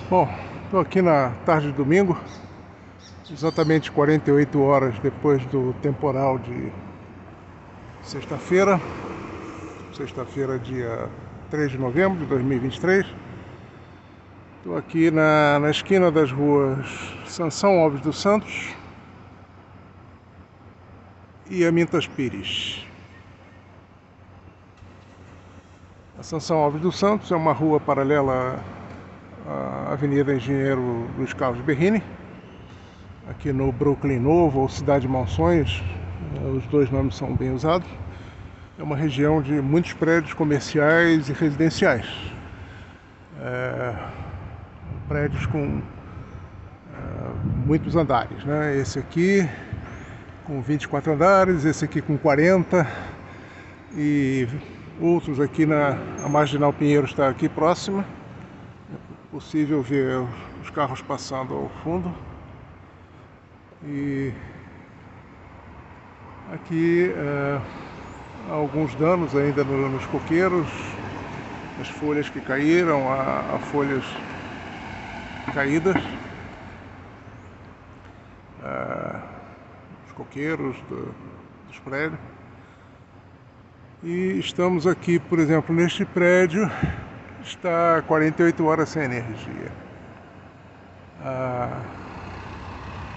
Bom, estou aqui na tarde de domingo, exatamente 48 horas depois do temporal de sexta-feira, dia 3 de novembro de 2023. Estou aqui na esquina das ruas Sansão Alves dos Santos e Amintas Pires. A Sansão Alves dos Santos é uma rua paralela à Avenida Engenheiro Luiz Carlos Berrini, aqui no Brooklyn Novo ou Cidade Monções, os dois nomes são bem usados. É uma região de muitos prédios comerciais e residenciais, prédios com muitos andares, né? Esse aqui com 24 andares, esse aqui com 40 e outros aqui a Marginal Pinheiro está aqui próxima. É possível ver os carros passando ao fundo. E aqui há alguns danos ainda nos coqueiros, as folhas que caíram, há folhas caídas, os coqueiros dos prédios. E estamos aqui, por exemplo, neste prédio, está 48 horas sem energia.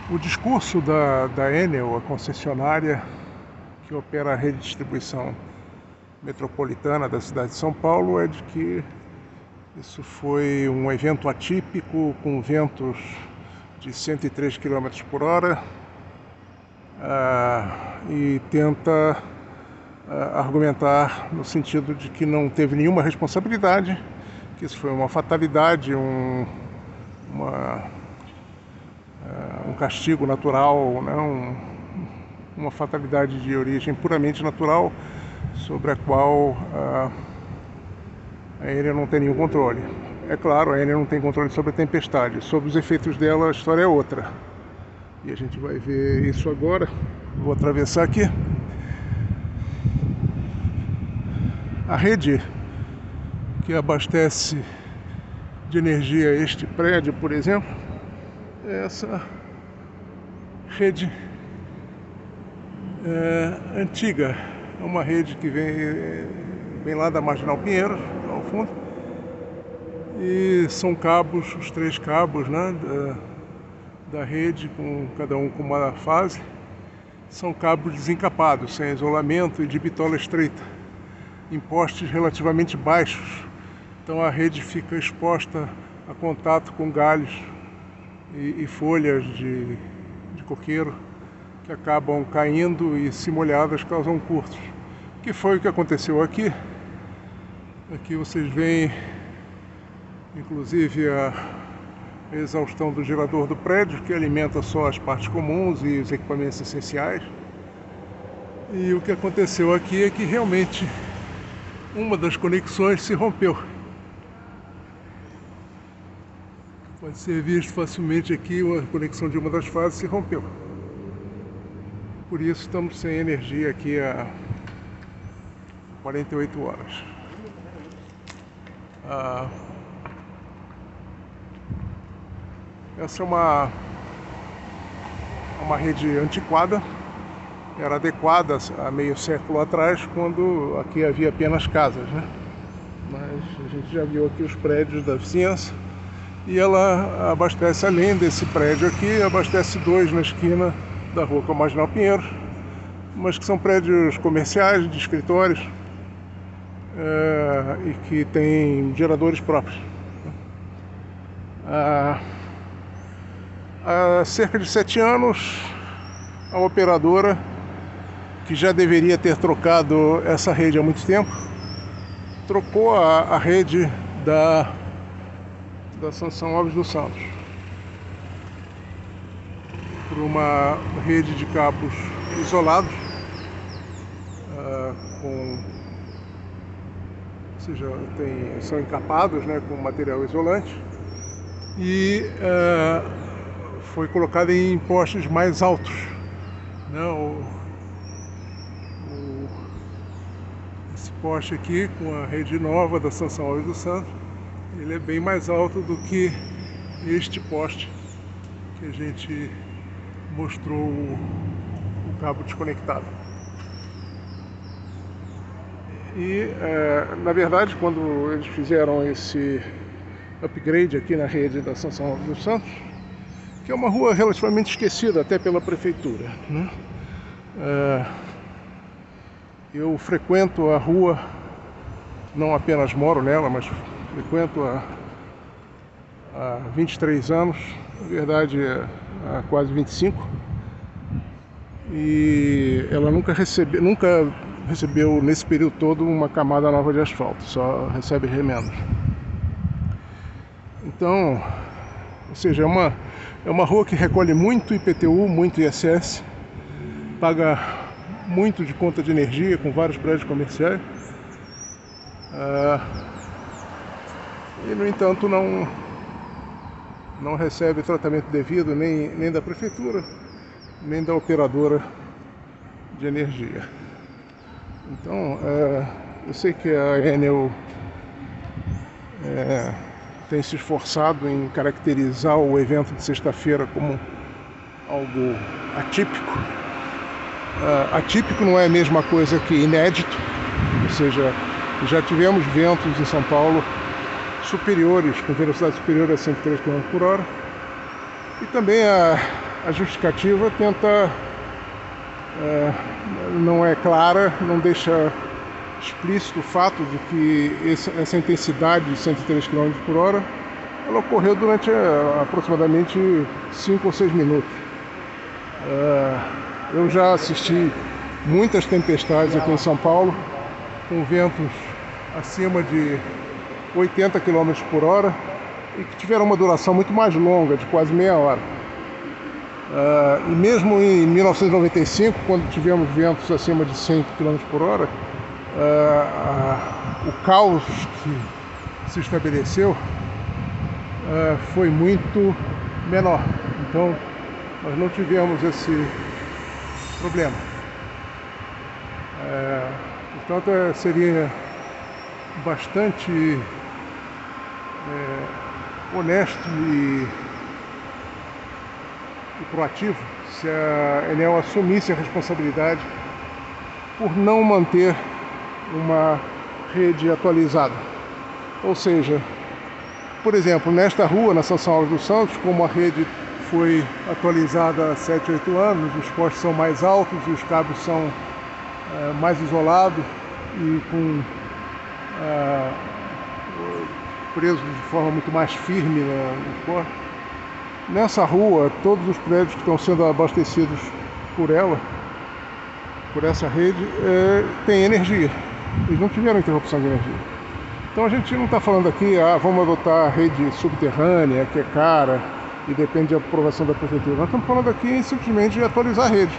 O discurso da Enel, a concessionária que opera a rede de distribuição metropolitana da cidade de São Paulo, é de que isso foi um evento atípico, com ventos de 103 km por hora, e tenta argumentar no sentido de que não teve nenhuma responsabilidade, que isso foi uma fatalidade, um castigo natural, né? Uma fatalidade de origem puramente natural, sobre a qual a Enel não tem nenhum controle. É claro, a Enel não tem controle sobre a tempestade. Sobre os efeitos dela, a história é outra. E a gente vai ver isso agora. Vou atravessar aqui. A rede que abastece de energia este prédio, por exemplo, é essa rede antiga. É uma rede que vem lá da Marginal Pinheiro, ao fundo, e são cabos, os 3 cabos, né, da rede, cada um com uma fase. São cabos desencapados, sem isolamento e de bitola estreita, em postes relativamente baixos. Então a rede fica exposta a contato com galhos e folhas de coqueiro, que acabam caindo e, se molhadas, causam curtos. Que foi o que aconteceu aqui. Aqui vocês veem, inclusive, a exaustão do gerador do prédio, que alimenta só as partes comuns e os equipamentos essenciais. E o que aconteceu aqui é que realmente uma das conexões se rompeu. Pode ser visto facilmente aqui, a conexão de uma das fases se rompeu. Por isso estamos sem energia aqui há 48 horas. Essa é uma rede antiquada, era adequada há meio século atrás, quando aqui havia apenas casas, né? Mas a gente já viu aqui os prédios da vizinhança, e ela abastece, além desse prédio aqui, abastece 2 na esquina da rua com a Marginal Pinheiro, mas que são prédios comerciais, de escritórios, e que têm geradores próprios. Há cerca de 7 anos, a operadora, que já deveria ter trocado essa rede há muito tempo, trocou a rede da Sansão Alves dos Santos por uma rede de cabos isolados, ou seja, são encapados, né, com material isolante, e foi colocada em postes mais altos, né? Esse poste aqui, com a rede nova da Sansão Alves dos Santos, ele é bem mais alto do que este poste que a gente mostrou o cabo desconectado. E, na verdade, quando eles fizeram esse upgrade aqui na rede da São Paulo dos Santos, que é uma rua relativamente esquecida até pela prefeitura, né? Eu frequento a rua, não apenas moro nela, mas frequento há 23 anos, na verdade há quase 25, e ela nunca recebeu nesse período todo uma camada nova de asfalto, só recebe remendos. Então, ou seja, é uma rua que recolhe muito IPTU, muito ISS, paga muito de conta de energia com vários prédios comerciais, e no entanto não recebe tratamento devido nem da prefeitura, nem da operadora de energia. Então, eu sei que a Enel tem se esforçado em caracterizar o evento de sexta-feira como algo atípico. Atípico não é a mesma coisa que inédito, ou seja, já tivemos ventos em São Paulo superiores, com velocidade superior a 103 km por hora, e também a justificativa tenta, não é clara, não deixa explícito o fato de que essa intensidade de 103 km por hora ela ocorreu durante aproximadamente 5 ou 6 minutos. Eu já assisti muitas tempestades aqui em São Paulo, com ventos acima de 80 km por hora e que tiveram uma duração muito mais longa, de quase meia hora. E mesmo em 1995, quando tivemos ventos acima de 100 km por hora, o caos que se estabeleceu foi muito menor. Então, nós não tivemos esse problema. Portanto, seria bastante honesto e proativo se a Enel assumisse a responsabilidade por não manter uma rede atualizada. Ou seja, por exemplo, nesta rua, na São Paulo dos Santos, como a rede foi atualizada há 7, 8 anos, os postes são mais altos e os cabos são mais isolados e presos de forma muito mais firme no poste. Nessa rua, todos os prédios que estão sendo abastecidos por essa rede, têm energia. Eles não tiveram interrupção de energia. Então a gente não está falando aqui, vamos adotar a rede subterrânea, que é cara e depende da aprovação da prefeitura. Nós estamos falando aqui simplesmente de atualizar a rede.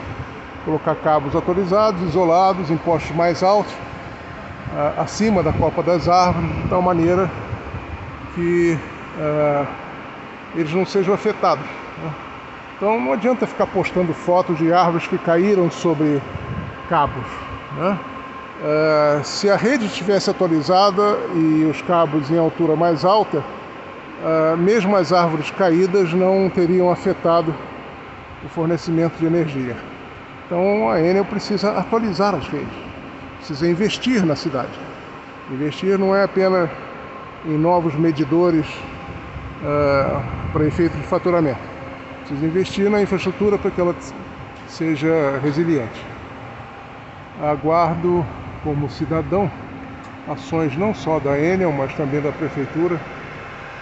Colocar cabos atualizados, isolados, em postes mais altos, acima da copa das árvores, de tal maneira que eles não sejam afetados, né? Então não adianta ficar postando fotos de árvores que caíram sobre cabos, né? Se a rede estivesse atualizada e os cabos em altura mais alta, mesmo as árvores caídas não teriam afetado o fornecimento de energia. Então a Enel precisa atualizar as redes, precisa investir na cidade. Investir não é apenas em novos medidores para efeito de faturamento. Precisa investir na infraestrutura para que ela seja resiliente. Aguardo, como cidadão, ações não só da Enel, mas também da prefeitura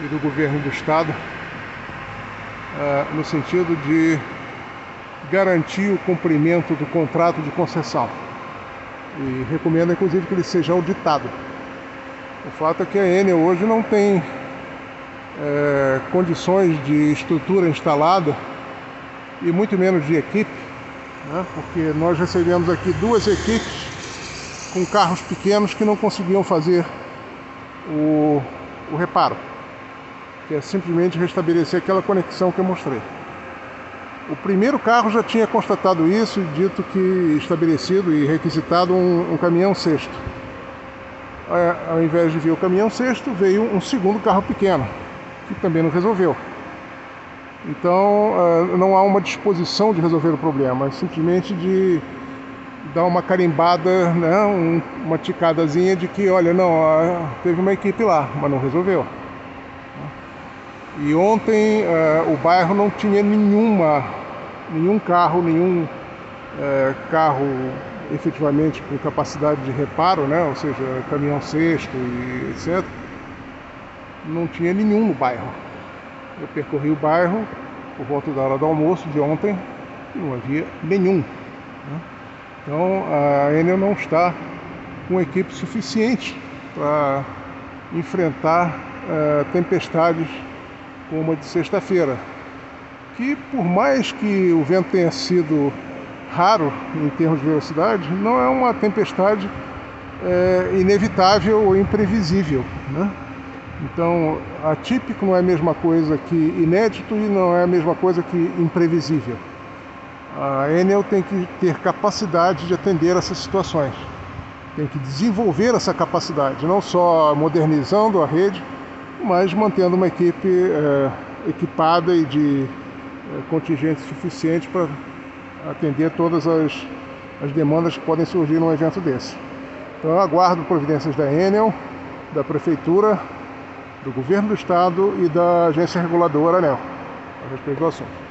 e do governo do estado, no sentido de garantir o cumprimento do contrato de concessão. E recomendo, inclusive, que ele seja auditado. O fato é que a Enel hoje não tem condições de estrutura instalada e muito menos de equipe, né? Porque nós recebemos aqui 2 equipes com carros pequenos que não conseguiam fazer o reparo, que é simplesmente restabelecer aquela conexão que eu mostrei. O primeiro carro já tinha constatado isso e dito que estabelecido e requisitado um caminhão cesto. Ao invés de vir o caminhão cesto, veio um segundo carro pequeno, que também não resolveu. Então não há uma disposição de resolver o problema, é simplesmente de dar uma carimbada, né, uma ticadazinha de que, olha, não, teve uma equipe lá, mas não resolveu. E ontem o bairro não tinha nenhum carro, carro efetivamente com capacidade de reparo, né, ou seja, caminhão-cesto e etc. Não tinha nenhum no bairro. Eu percorri o bairro por volta da hora do almoço de ontem e não havia nenhum, né? Então a Enel não está com equipe suficiente para enfrentar tempestades como a de sexta-feira, que por mais que o vento tenha sido raro em termos de velocidade, não é uma tempestade inevitável ou imprevisível, né? Então, atípico não é a mesma coisa que inédito e não é a mesma coisa que imprevisível. A Enel tem que ter capacidade de atender essas situações, tem que desenvolver essa capacidade, não só modernizando a rede, mas mantendo uma equipe equipada e de contingente suficiente para atender todas as demandas que podem surgir num evento desse. Então eu aguardo providências da Enel, da Prefeitura, do Governo do Estado e da Agência Reguladora ANEEL a respeito do assunto.